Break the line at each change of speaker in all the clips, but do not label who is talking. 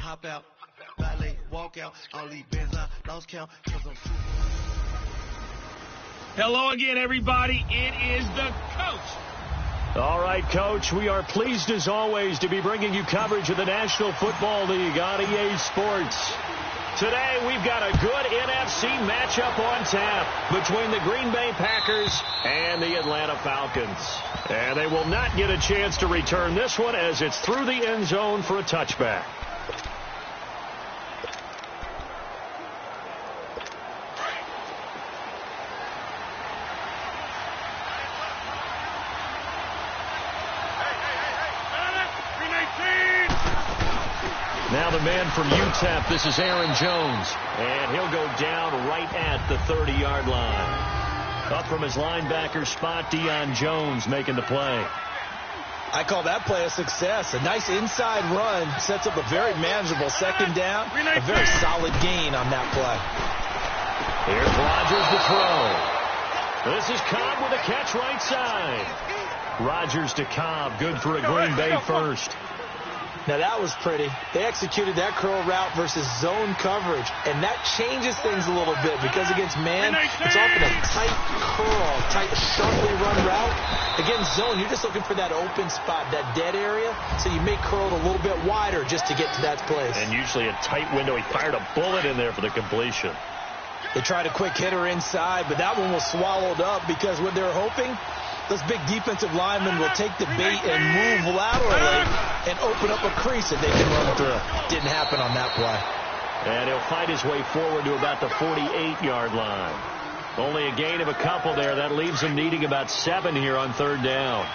hop out, ballet, walk out, all these bands I lost count, cause I'm super.
Hello again, everybody. It is the coach.
All right, Coach, we are pleased as always to be bringing you coverage of the National Football League on EA Sports. Today, we've got a good NFC matchup on tap between the Green Bay Packers and the Atlanta Falcons. And they will not get a chance to return this one as it's through the end zone for a touchback. Now the man from UTEP, this is Aaron Jones, and he'll go down right at the 30-yard line. Up from his linebacker spot, Deion Jones making the play.
I call that play a success. A nice inside run sets up a very manageable second down, a very solid gain on that play.
Here's Rodgers to throw. This is Cobb with a catch right side. Rodgers to Cobb, good for a Green Bay first.
Now, that was pretty. They executed that curl route versus zone coverage, and that changes things a little bit because against man, it's often a tight curl, tight, sharply run route. Against zone, you're just looking for that open spot, that dead area, so you may curl it a little bit wider just to get to that place.
And usually a tight window. He fired a bullet in there for the completion.
They tried a quick hitter inside, but that one was swallowed up because what they're hoping, those big defensive linemen will take the bait and move laterally and open up a crease that they can run through. Didn't happen on that play.
And he'll fight his way forward to about the 48-yard line. Only a gain of a couple there. That leaves him needing about 7 here on third down.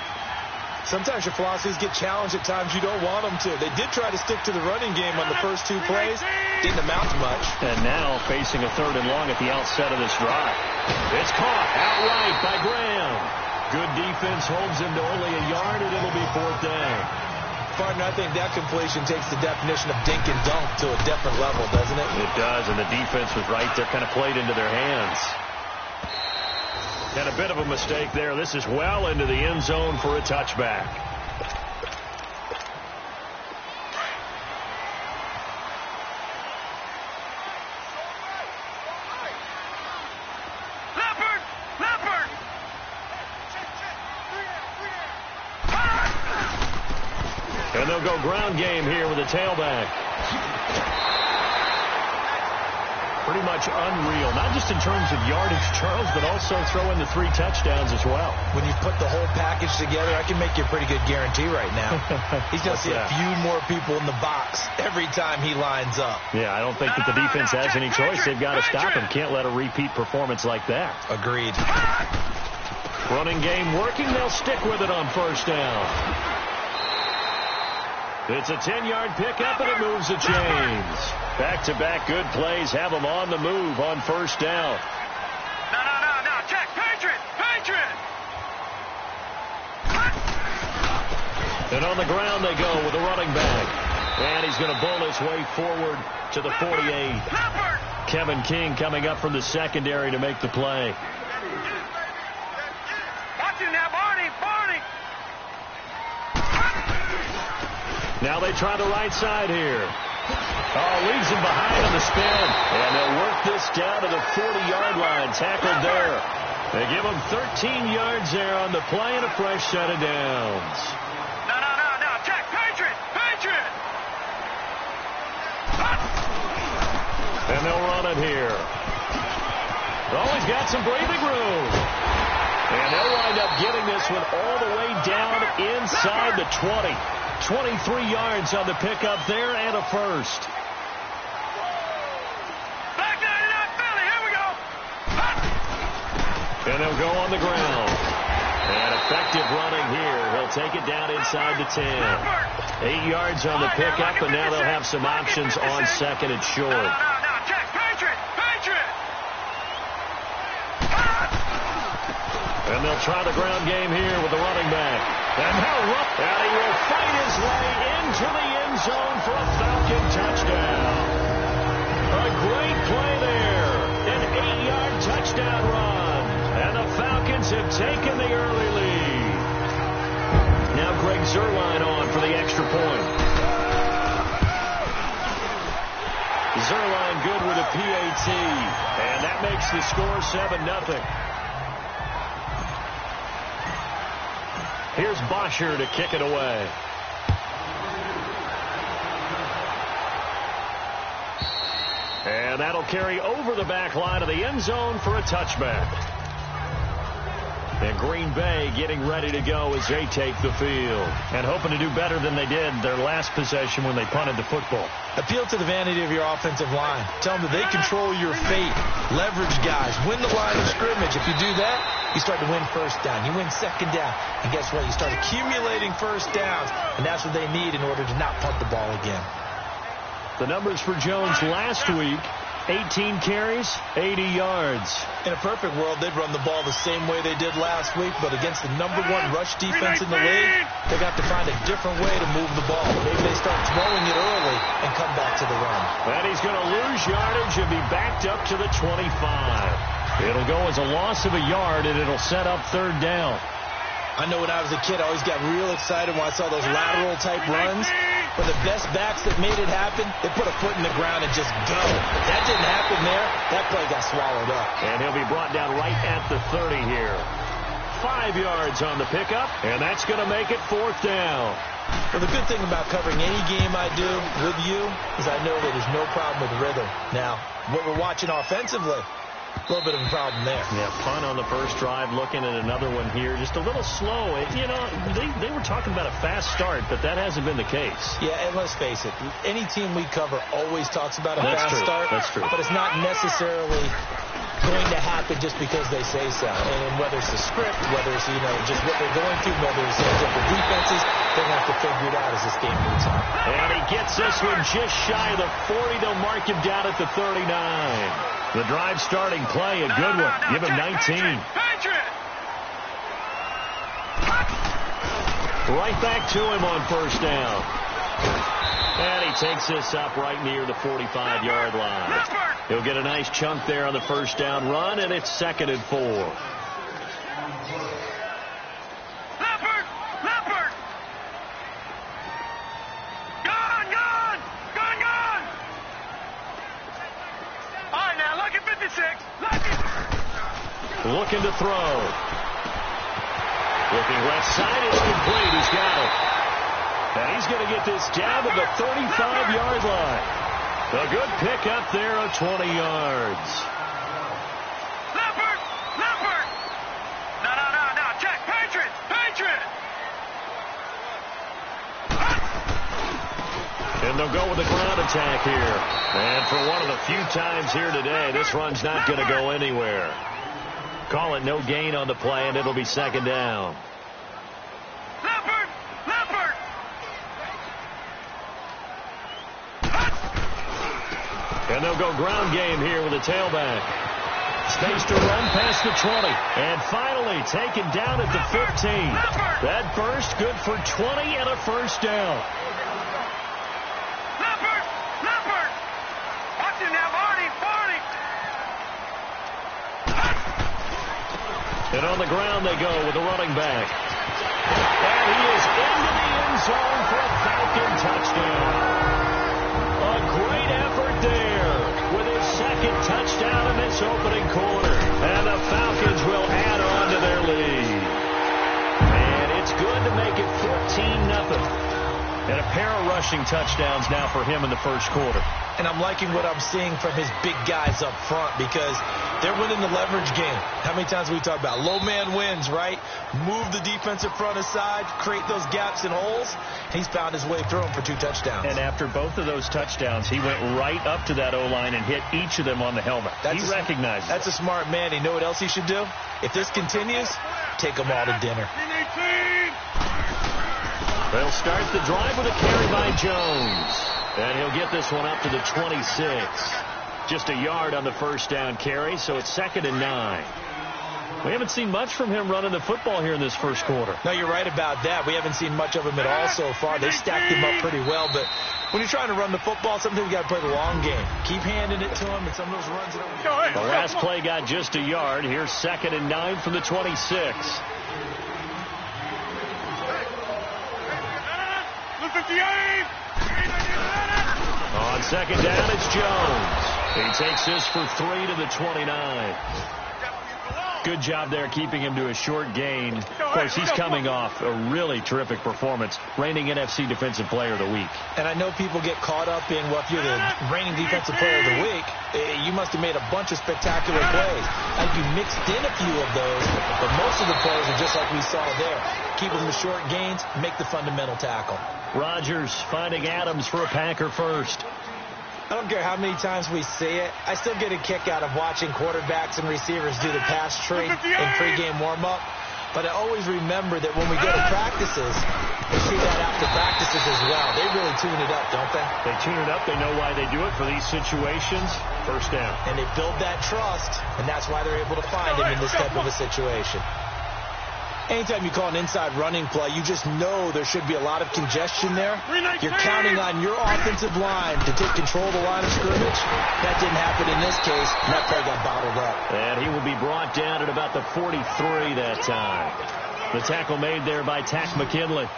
Sometimes your philosophies get challenged at times you don't want them to. They did try to stick to the running game on the first 2 plays. Didn't amount to much.
And now facing a 3rd and long at the outset of this drive. It's caught outright by Graham. Good defense holds him to only a yard, and it'll be 4th down.
Partner, I think that completion takes the definition of dink and dunk to a different level, doesn't it?
It does, and the defense was right there, kind of played into their hands. And a bit of a mistake there. This is well into the end zone for a touchback. And they'll go ground game here with a tailback. Pretty much unreal, not just in terms of yardage, Charles, but also throw in the 3 touchdowns as well.
When you put the whole package together, I can make you a pretty good guarantee right now. He's going to see a few more people in the box every time he lines up.
Yeah, I don't think that the defense has any choice. They've got to stop him. Can't let a repeat performance like that.
Agreed.
Running game working. They'll stick with it on first down. It's a 10-yard pickup, and it moves the chains. Back-to-back good plays have them on the move on first down.
No. Check. Patriot.
And on the ground they go with a running back. And he's going to bull his way forward to the 48. Kevin King coming up from the secondary to make the play.
Watch it now, Barney.
Now they try the right side here. Oh, leaves him behind on the spin. And they'll work this down to the 40-yard line. Tackled there. They give him 13 yards there on the play and a fresh set of downs.
No. Check. Patriot.
And they'll run it here. Oh, he's got some breathing room. And they'll wind up getting this one all the way down inside the 20. 23 yards on the pickup there and a first.
Back 99 Philly, here we go.
And they'll go on the ground. And effective running here. He'll take it down inside the 10. 8 yards on the pickup, and now they'll have some options on second and short.
No. Check. Patriot.
And they'll try the ground game here with the running back. And he will fight his way into the end zone for a Falcon touchdown. A great play there. An 8-yard touchdown run. And the Falcons have taken the early lead. Now Greg Zuerlein on for the extra point. the PAT. And that makes the score 7-0. Here's Bosher to kick it away. And that'll carry over the back line of the end zone for a touchback. And Green Bay getting ready to go as they take the field. And hoping to do better than they did their last possession when they punted the football.
Appeal to the vanity of your offensive line. Tell them that they control your fate. Leverage guys. Win the line of scrimmage. If you do that, you start to win first down. You win second down. And guess what? You start accumulating first downs. And that's what they need in order to not punt the ball again.
The numbers for Jones last week, 18 carries, 80 yards.
In a perfect world, they'd run the ball the same way they did last week, but against the #1 rush defense in the league, they got to find a different way to move the ball. Maybe they start throwing it early and come back to the run.
And he's going to lose yardage and be backed up to the 25. It'll go as a loss of a yard, and it'll set up third down.
I know when I was a kid, I always got real excited when I saw those lateral-type runs. But the best backs that made it happen, they put a foot in the ground and just go. If that didn't happen there, that play got swallowed up.
And he'll be brought down right at the 30 here. 5 yards on the pickup, and that's going to make it fourth down.
Well, the good thing about covering any game I do with you is I know that there's no problem with rhythm. Now, what we're watching offensively, a little bit of a problem there.
Yeah, punt on the first drive, looking at another one here. Just a little slow. You know, they were talking about a fast start, but that hasn't been the case.
Yeah, and let's face it, any team we cover always talks about a fast start.
That's true.
But it's not necessarily going to happen just because they say so. And whether it's the script, whether it's, you know, just what they're going through, whether it's different defenses, they're going to have to figure it out as this game moves on.
And he gets this one just shy of the 40. They'll mark him down at the 39. The drive starting play, a good one. Give him 19. Right back to him on first down. And he takes this up right near the 45-yard line. He'll get a nice chunk there on the first down run, and it's 2nd and 4. Looking to throw. Looking left side. It's complete. He's got it. And he's going to get this down to the 35-yard line. A good pickup there of 20 yards.
Leopard! No. Check. Patriot!
And they'll go with the ground attack here. And for one of the few times here today, this run's not going to go anywhere. Call it no gain on the play, and it'll be 2nd down.
Leopard!
And they'll go ground game here with a tailback. Space to run past the 20. And finally taken down at the 15. That burst good for 20 and a first down.
Leopard! Watch it now, Barney!
And on the ground they go with the running back. And he is into the end zone for a Falcon touchdown. A great effort there with his 2nd touchdown in this opening quarter. And the Falcons will add on to their lead. And it's good to make it 14-0. And a pair of rushing touchdowns now for him in the first quarter.
And I'm liking what I'm seeing from his big guys up front because they're winning the leverage game. How many times have we talked about low man wins, right? Move the defensive front aside, create those gaps and holes. He's found his way through them for 2 touchdowns.
And after both of those touchdowns, he went right up to that O-line and hit each of them on the helmet. He recognized it.
That's a smart man. You know what else he should do? If this continues, take them all to dinner.
They'll start the drive with a carry by Jones. And he'll get this one up to the 26. Just a yard on the first down carry, so it's 2nd and 9. We haven't seen much from him running the football here in this first quarter.
No, you're right about that. We haven't seen much of him at all so far. They stacked him up pretty well, but when you're trying to run the football, sometimes you got to play the long game. Keep handing it to him, and some of those runs
The last play got just a yard. Here's 2nd and 9 from the 26. On second down, it's Jones. He takes this for 3 to the 29. Good job there keeping him to a short gain. Of course, he's coming off a really terrific performance, reigning NFC Defensive Player of the Week.
And I know people get caught up in, well, if you're the reigning Defensive Player of the Week, you must have made a bunch of spectacular plays. I think you mixed in a few of those, but most of the plays are just like we saw there. Keep them to short gains, make the fundamental tackle.
Rodgers finding Adams for a Packer first.
I don't care how many times we see it. I still get a kick out of watching quarterbacks and receivers do the pass tree in pregame warm-up. But I always remember that when we go to practices, we see that after practices as well. They really tune it up, don't they?
They tune it up. They know why they do it for these situations. First down.
And they build that trust, and that's why they're able to find him in this type of a situation. Anytime you call an inside running play, you just know there should be a lot of congestion there. You're counting on your offensive line to take control of the line of scrimmage. That didn't happen in this case, and that play got bottled up.
And he will be brought down at about the 43 that time. The tackle made there by Tack McKinley.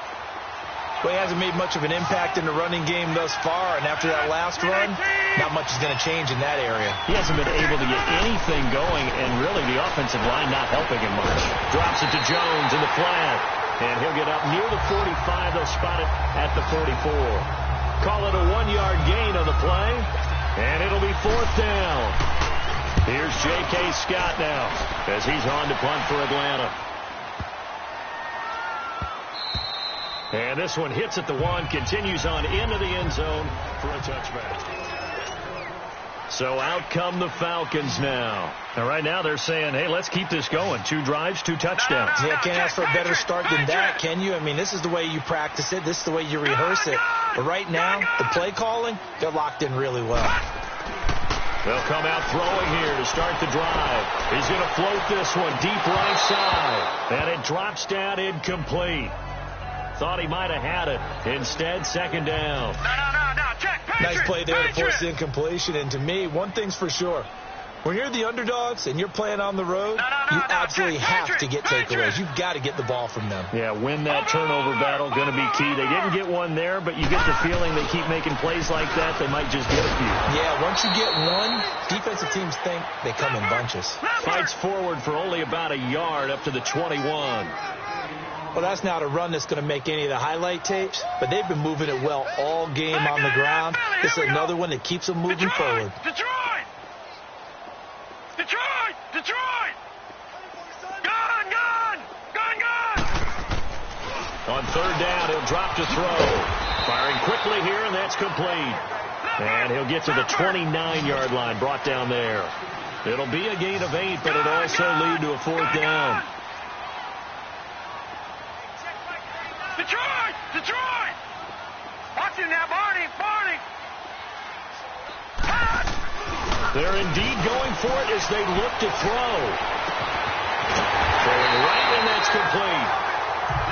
Well, he hasn't made much of an impact in the running game thus far, and after that last run, not much is going to change in that area.
He hasn't been able to get anything going, and really the offensive line not helping him much. Drops it to Jones in the flat, and he'll get up near the 45. They'll spot it at the 44. Call it a 1-yard gain on the play, and it'll be 4th down. Here's J.K. Scott now as he's on to punt for Atlanta. And this one hits at the 1, continues on into the end zone for a touchback. So out come the Falcons now. And right now they're saying, hey, let's keep this going. 2 drives, 2 touchdowns.
Yeah, can't ask for a better start than that, can you? I mean, this is the way you practice it. This is the way you rehearse it. But right now, the play calling, they're locked in really well.
They'll come out throwing here to start the drive. He's going to float this one deep right side. And it drops down incomplete. Thought he might have had it. Instead, 2nd down.
No. Check.
Nice play there to force the incompletion. And to me, one thing's for sure. When you're the underdogs and you're playing on the road, you absolutely have to get takeaways. You've got to get the ball from them.
Yeah, win that turnover battle, going to be key. They didn't get one there, but you get the feeling they keep making plays like that, they might just get a few.
Yeah, once you get one, defensive teams think they come in bunches.
Fights forward for only about a yard up to the 21.
Well, that's not a run that's going to make any of the highlight tapes, but they've been moving it well all game on the ground. This is another one that keeps them moving forward.
Detroit! Gone!
On 3rd down, he'll drop to throw. Firing quickly here, and that's complete. And he'll get to the 29-yard line, brought down there. It'll be a gain of 8, but it'll also lead to a 4th down.
Detroit! Watch him now, Barney!
They're indeed going for it as they look to throw. Throwing right, and that's complete.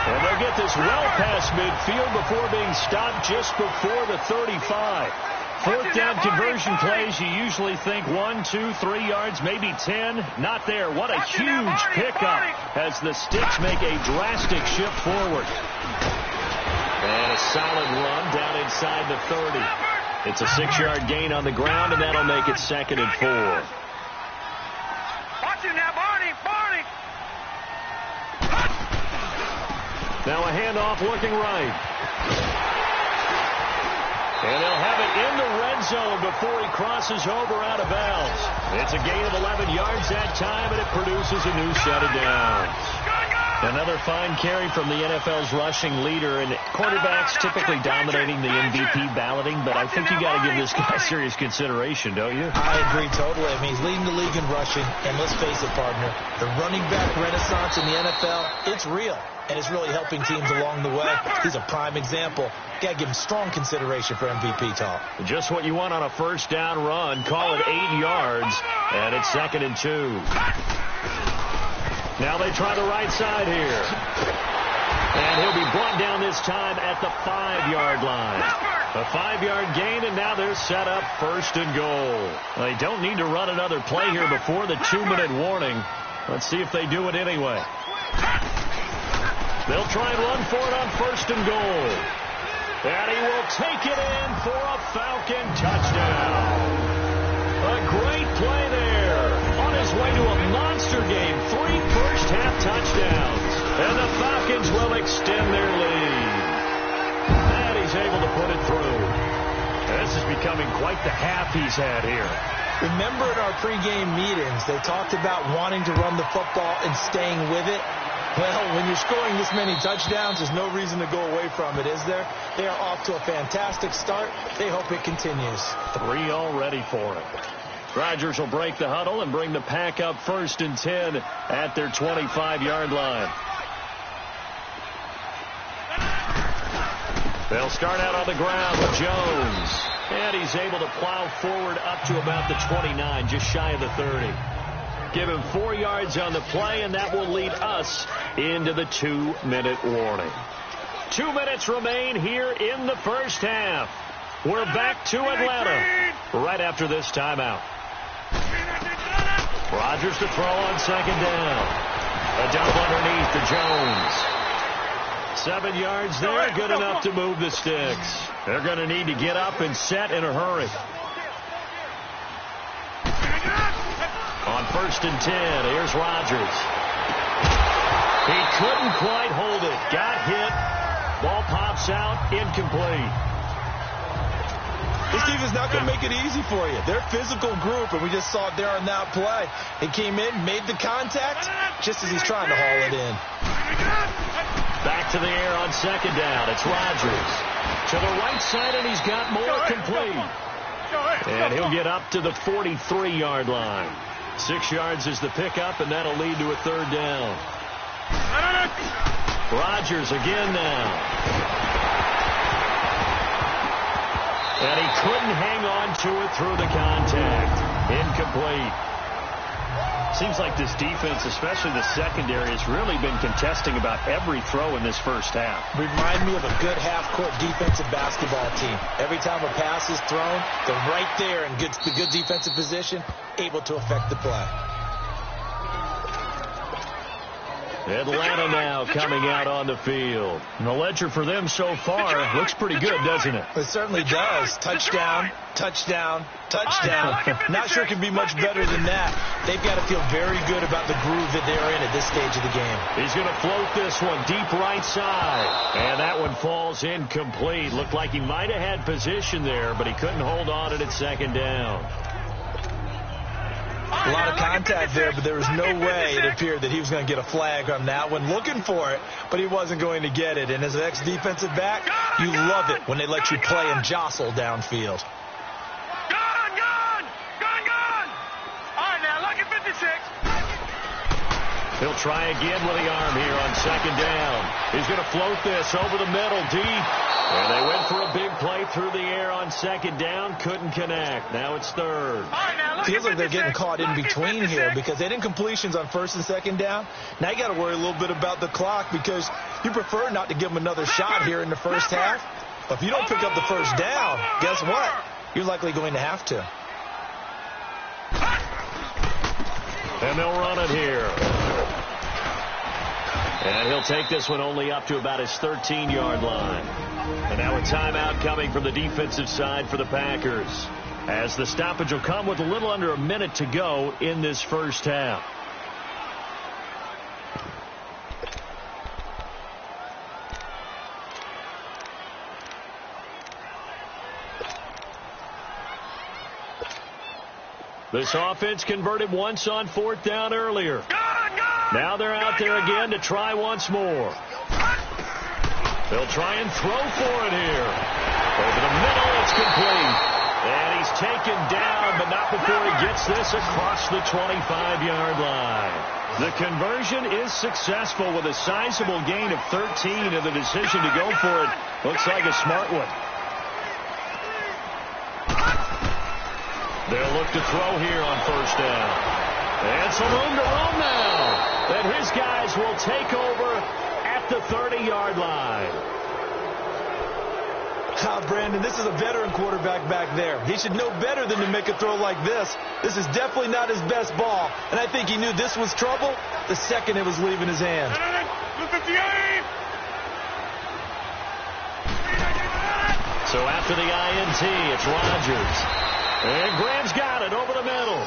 And they'll get this well past midfield before being stopped just before the 35. 4th down conversion plays, you usually think 1, 2, 3 yards, maybe 10. Not there. What a huge pickup as the Sticks make a drastic shift forward. And a solid run down inside the 30. It's a 6-yard gain on the ground, and that'll make it 2nd and 4.
Watch him now, Barney!
Now a handoff looking right. And they'll have it in the red zone before he crosses over out of bounds. It's a gain of 11 yards that time, and it produces a new set of downs. Another fine carry from the NFL's rushing leader, and quarterbacks typically dominating the MVP balloting, but I think you got to give this guy serious consideration, don't you?
I agree totally. I mean, he's leading the league in rushing, and let's face it, partner, the running back renaissance in the NFL, it's real, and it's really helping teams along the way. He's a prime example. Got to give him strong consideration for MVP talk.
Just what you want on a 1st down run. Call it 8 yards, and it's 2nd and 2. Now they try the right side here. And he'll be brought down this time at the 5-yard line. A 5-yard gain, and now they're set up 1st and goal. They don't need to run another play here before the 2-minute warning. Let's see if they do it anyway. They'll try and run for it on 1st and goal. And he will take it in for a Falcon touchdown. A great play there. On his way to a monster game. 3 first-half touchdowns. And the Falcons will extend their lead. And he's able to put it through. This is becoming quite the half he's had here.
Remember in our pregame meetings, they talked about wanting to run the football and staying with it. Well, when you're scoring this many touchdowns, there's no reason to go away from it, is there? They are off to a fantastic start. They hope it continues.
3 already for him. Rodgers will break the huddle and bring the pack up 1st and 10 at their 25-yard line. They'll start out on the ground with Jones. And he's able to plow forward up to about the 29, just shy of the 30. Give him 4 yards on the play, and that will lead us into the 2-minute warning. 2 minutes remain here in the first half. We're back to Atlanta right after this timeout. Rodgers to throw on 2nd down. A dump underneath to Jones. 7 yards there, good enough to move the sticks. They're going to need to get up and set in a hurry. On 1st and 10, here's Rodgers. He couldn't quite hold it. Got hit. Ball pops out, incomplete.
This defense is not going to make it easy for you. They're a physical group, and we just saw it there on that play. He came in, made the contact, just as he's trying to haul it in.
Back to the air on 2nd down. It's Rodgers. To the right side, and he's got more complete. And he'll get up to the 43-yard line. 6 yards is the pickup, and that'll lead to a 3rd down. Rodgers again now. And he couldn't hang on to it through the contact. Incomplete. Seems like this defense, especially the secondary, has really been contesting about every throw in this first half.
Remind me of a good half-court defensive basketball team. Every time a pass is thrown, they're right there in the good defensive position, able to affect the play.
Atlanta now coming out on the field. And the ledger for them so far looks pretty good, doesn't it?
It certainly does. Touchdown, touchdown, touchdown. Not sure it can be much better than that. They've got to feel very good about the groove that they're in at this stage of the game.
He's going to float this one deep right side. And that one falls incomplete. Looked like he might have had position there, but he couldn't hold on to it at 2nd down.
A lot of contact there, but there was no way it appeared that he was going to get a flag on that one. Looking for it, but he wasn't going to get it. And as an ex-defensive back, you love it when they let you play and jostle downfield.
Gone! All right, now, look at 56.
He'll try again with the arm here on 2nd down. He's going to float this over the middle, deep. And they went for a big play through the air on 2nd down. Couldn't connect. Now it's 3rd.
Feels like they're getting caught in between here because they didn't completions on 1st and 2nd down. Now you got to worry a little bit about the clock because you prefer not to give them another shot here in the first half. But if you don't pick up the 1st down, guess what? You're likely going to have to.
And they'll run it here. And he'll take this one only up to about his 13-yard line. And now a timeout coming from the defensive side for the Packers, as the stoppage will come with a little under a minute to go in this first half. This offense converted once on 4th down earlier. Now they're out there again to try once more. They'll try and throw for it here. Over the middle, it's complete. And he's taken down, but not before he gets this across the 25-yard line. The conversion is successful with a sizable gain of 13, and the decision to go for it looks like a smart one. They'll look to throw here on 1st down. And some room to run now. And his guys will take over at the 30-yard line.
Brandon, this is a veteran quarterback back there. He should know better than to make a throw like this. This is definitely not his best ball. And I think he knew this was trouble the second it was leaving his hand.
So after the INT, it's Rodgers. And Graham's got it over the middle.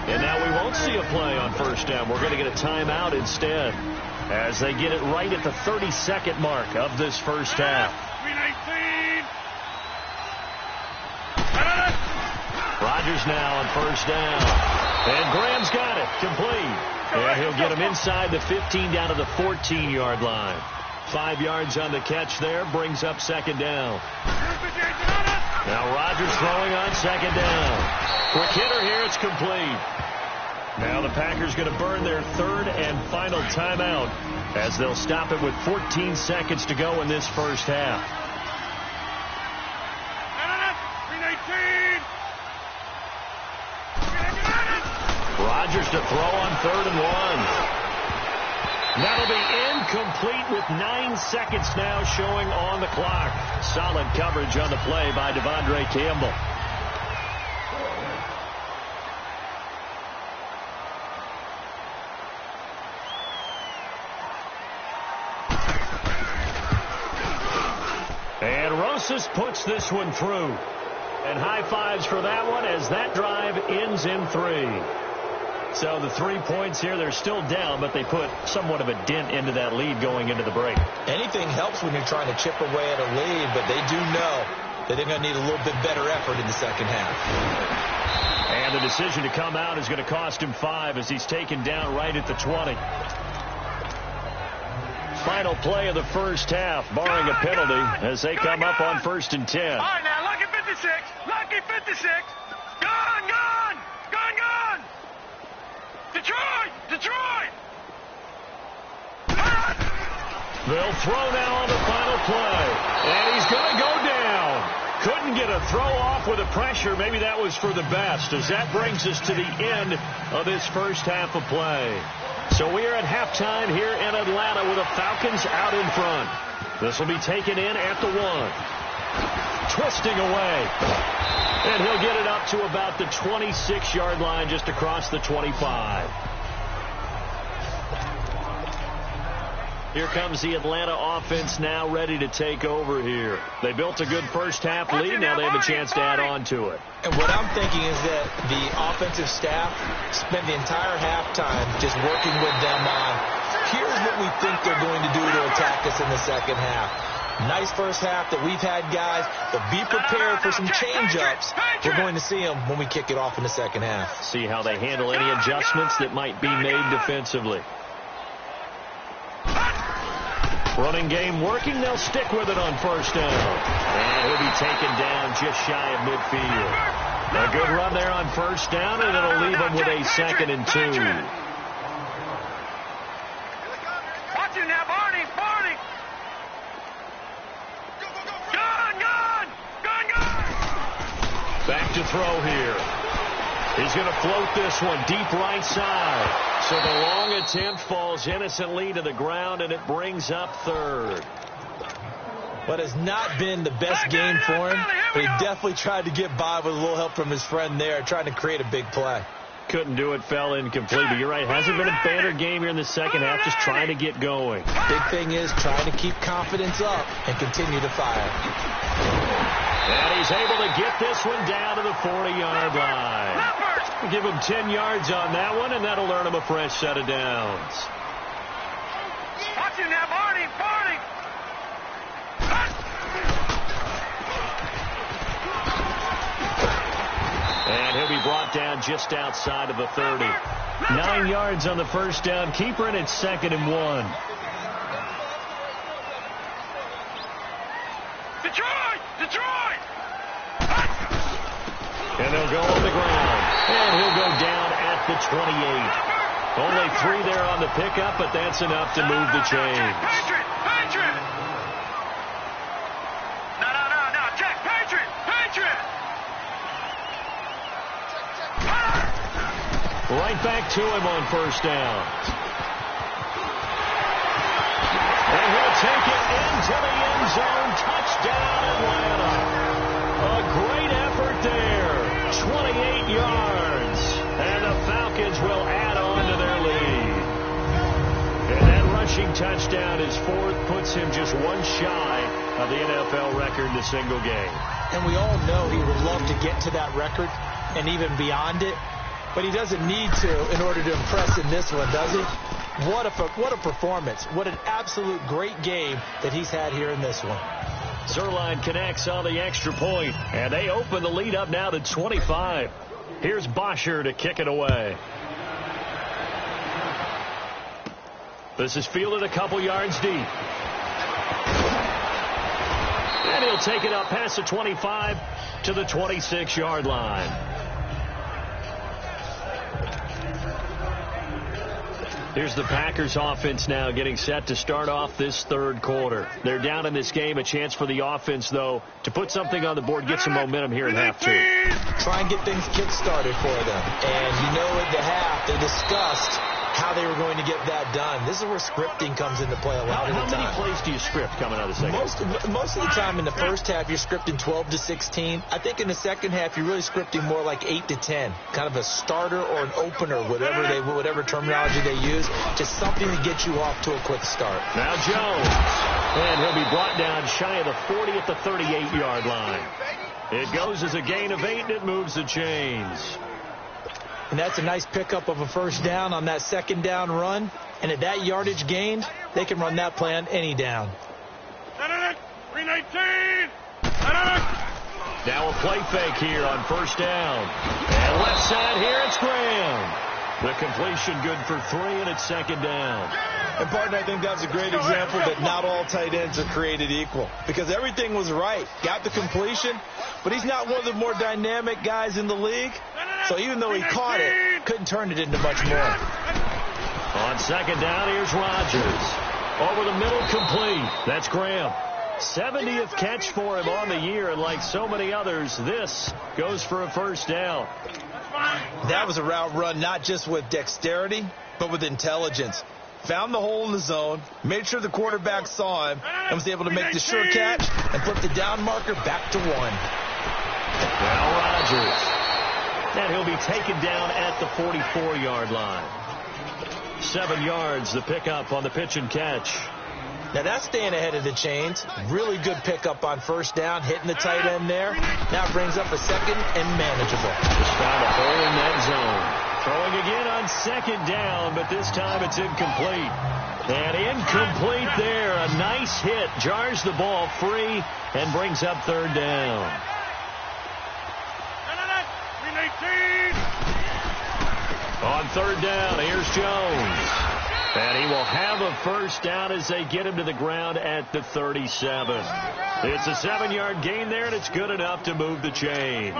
And now we won't see a play on first down. We're going to get a timeout instead as they get it right at the 32nd mark of this first half. Rodgers now on first down. And Graham's got it. Complete. And he'll get him inside the 15 down to the 14-yard line. 5 yards on the catch there. Brings up second down. Now Rodgers throwing on second down. Quick hitter here. It's complete. Now the Packers going to burn their third and final timeout as they'll stop it with 14 seconds to go in this first half. Rodgers to throw on 3rd and 1. That'll be incomplete with 9 seconds now showing on the clock. Solid coverage on the play by Devondre Campbell. And Rosas puts this one through. And high fives for that one as that drive ends in 3. So the 3 points here, they're still down, but they put somewhat of a dent into that lead going into the break.
Anything helps when you're trying to chip away at a lead, but they do know that they're going to need a little bit better effort in the second half.
And the decision to come out is going to cost him 5 as he's taken down right at the 20. Final play of the first half, barring a penalty, as they come up on 1st and 10.
All right, now, lucky 56. Lucky 56. Gone, gone. Gone, gone. Detroit. Detroit.
They'll throw now on the final play. And he's going to go down. Couldn't get a throw off with the pressure. Maybe that was for the best, as that brings us to the end of this first half of play. So we are at halftime here in Atlanta with the Falcons out in front. This will be taken in at the 1. Twisting away. And he'll get it up to about the 26-yard line just across the 25. Here comes the Atlanta offense now ready to take over here. They built a good first half lead. Now they have a chance to add on to it.
And what I'm thinking is that the offensive staff spent the entire halftime just working with them on, here's what we think they're going to do to attack us in the second half. Nice first half that we've had, guys, but be prepared for some change-ups. We're going to see them when we kick it off in the second half.
See how they handle any adjustments that might be made defensively. Running game working. They'll stick with it on first down. And he'll be taken down just shy of midfield. A good run there on first down, and it'll leave him with a 2nd and 2.
Watch you now, Barney. Barney. Gone, gone. Gone, gone.
Back to throw here. He's going to float this one deep right side. So the long attempt falls innocently to the ground, and it brings up 3rd.
What has not been the best game for him, but he definitely tried to get by with a little help from his friend there, trying to create a big play.
Couldn't do it, fell incomplete. But you're right, hasn't been a banner game here in the second half, just trying to get going.
Big thing is trying to keep confidence up and continue to fire.
And he's able to get this one down to the 40-yard line. Give him 10 yards on that one, and that'll earn him a fresh set of downs.
Watch you now, Barney. Barney.
And he'll be brought down just outside of the 30. 9 yards on the first down keeper, and it's 2nd and 1.
Detroit. Detroit.
And they'll go on the ground. And he'll go down at the 28. Only 3 there on the pickup, but that's enough to move the chains.
Patriot. Patriot. No. Check. Patriot. Patriot.
Right back to him on first down. And he'll take it into the end zone. Touchdown, Atlanta. A great effort there. 28 yards. And the Falcons will add on to their lead. And that rushing touchdown is 4th, puts him just 1 shy of the NFL record in a single game.
And we all know he would love to get to that record and even beyond it. But he doesn't need to in order to impress in this one, does he? What a performance. What an absolute great game that he's had here in this one.
Zerline connects on the extra point, and they open the lead up now to 25. Here's Bosher to kick it away. This is fielded a couple yards deep. And he'll take it up past the 25 to the 26-yard line. Here's the Packers offense now getting set to start off this third quarter. They're down in this game. A chance for the offense, though, to put something on the board, get some momentum here in half two.
Try and get things kick-started for them. And you know at the half they discussed how they were going to get that done. This is where scripting comes into play a lot of the time.
How many plays do you script coming out of the second?
Most of the time in the first half, you're scripting 12 to 16. I think in the second half, you're really scripting more like 8 to 10. Kind of a starter or an opener, whatever terminology they use. Just something to get you off to a quick start.
Now Jones. And he'll be brought down shy of the 40 at the 38-yard line. It goes as a gain of 8, and it moves the chains.
And that's a nice pickup of a first down on that second down run. And at that yardage gained, they can run that play on any down.
319.
Now a play fake here on first down. And left side here, it's Graham. The completion good for 3, and it's second down.
And, partner, I think that's a great example that not all tight ends are created equal. Because everything was right. Got the completion, but he's not one of the more dynamic guys in the league. So even though he caught it, couldn't turn it into much more.
On second down, here's Rodgers. Over the middle, complete. That's Graham. 70th catch for him on the year, and like so many others, this goes for a first down.
That was a route run not just with dexterity, but with intelligence. Found the hole in the zone, made sure the quarterback saw him, and was able to make the sure catch and put the down marker back to 1.
Now Rodgers. And he'll be taken down at the 44-yard line. 7 yards, the pickup on the pitch and catch.
Now that's staying ahead of the chains. Really good pickup on first down, hitting the tight end there. Now brings up a second and manageable.
Just found a hole in that zone. Throwing again on second down, but this time it's incomplete. And incomplete there. A nice hit. Jars the ball free and brings up third down. On third down, here's Jones. And he will have a first down as they get him to the ground at the 37. It's a 7-yard gain there, and it's good enough to move the chains.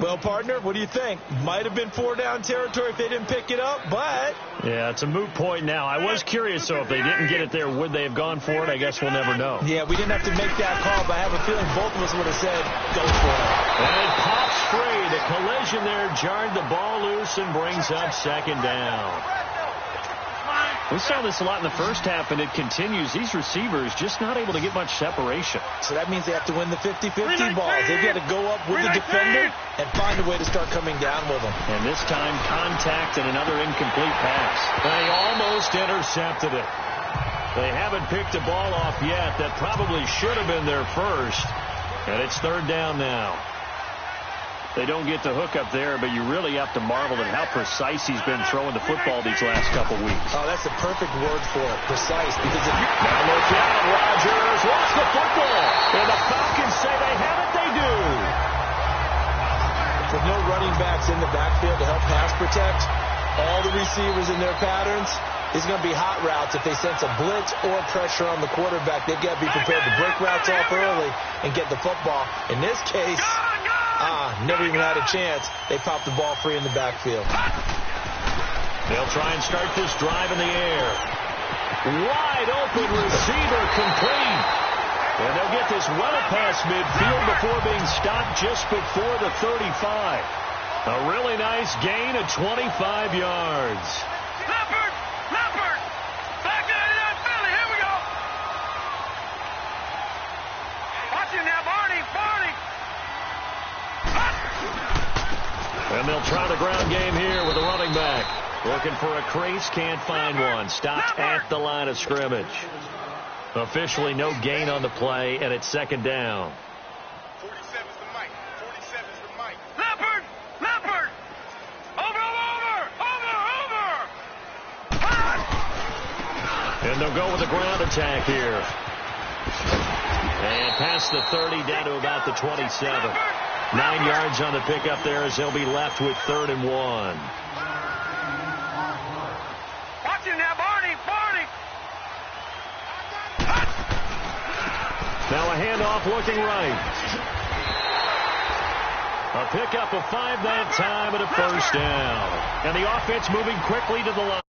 Well, partner, what do you think? Might have been 4-down territory if they didn't pick it up, but...
Yeah, it's a moot point now. I was curious, though, if they didn't get it there, would they have gone for it? I guess we'll never know.
Yeah, we didn't have to make that call, but I have a feeling both of us would have said, go for it.
And it pops free. The collision there jarred the ball loose and brings up second down. We saw this a lot in the first half, and it continues. These receivers just not able to get much separation.
So that means they have to win the 50-50 balls. They've got to go up with the defender and find a way to start coming down with them.
And this time, contact and another incomplete pass. They almost intercepted it. They haven't picked a ball off yet. That probably should have been their first. And it's third down now. They don't get the hook up there, but you really have to marvel at how precise he's been throwing the football these last couple weeks.
Oh, that's a perfect word for it, precise. Because if you...
Now look out, Rodgers lost the football. And the Falcons say they have it, they do.
With no running backs in the backfield to help pass protect, all the receivers in their patterns, it's going to be hot routes. If they sense a blitz or pressure on the quarterback, they've got to be prepared to break routes off early and get the football. In this case... never even had a chance. They popped the ball free in the backfield.
They'll try and start this drive in the air. Wide open receiver complete. And they'll get this well past midfield before being stopped just before the 35. A really nice gain of 25 yards.
Leopard! Back to that Philly. Here we go. Watch it now, Barney.
And they'll try the ground game here with a running back. Looking for a crease, can't find one. Stopped at the line of scrimmage. Officially no gain on the play, and it's second down.
47's Mike. 47's the Mike. Leopard! Leopard! Over!
And they'll go with a ground attack here. And past the 30 down to about the 27. 9 yards on the pickup there as they'll be left with 3rd and 1.
Watch him now, Barney!
Now a handoff looking right. A pickup of 5 that time and a first down. And the offense moving quickly to the line.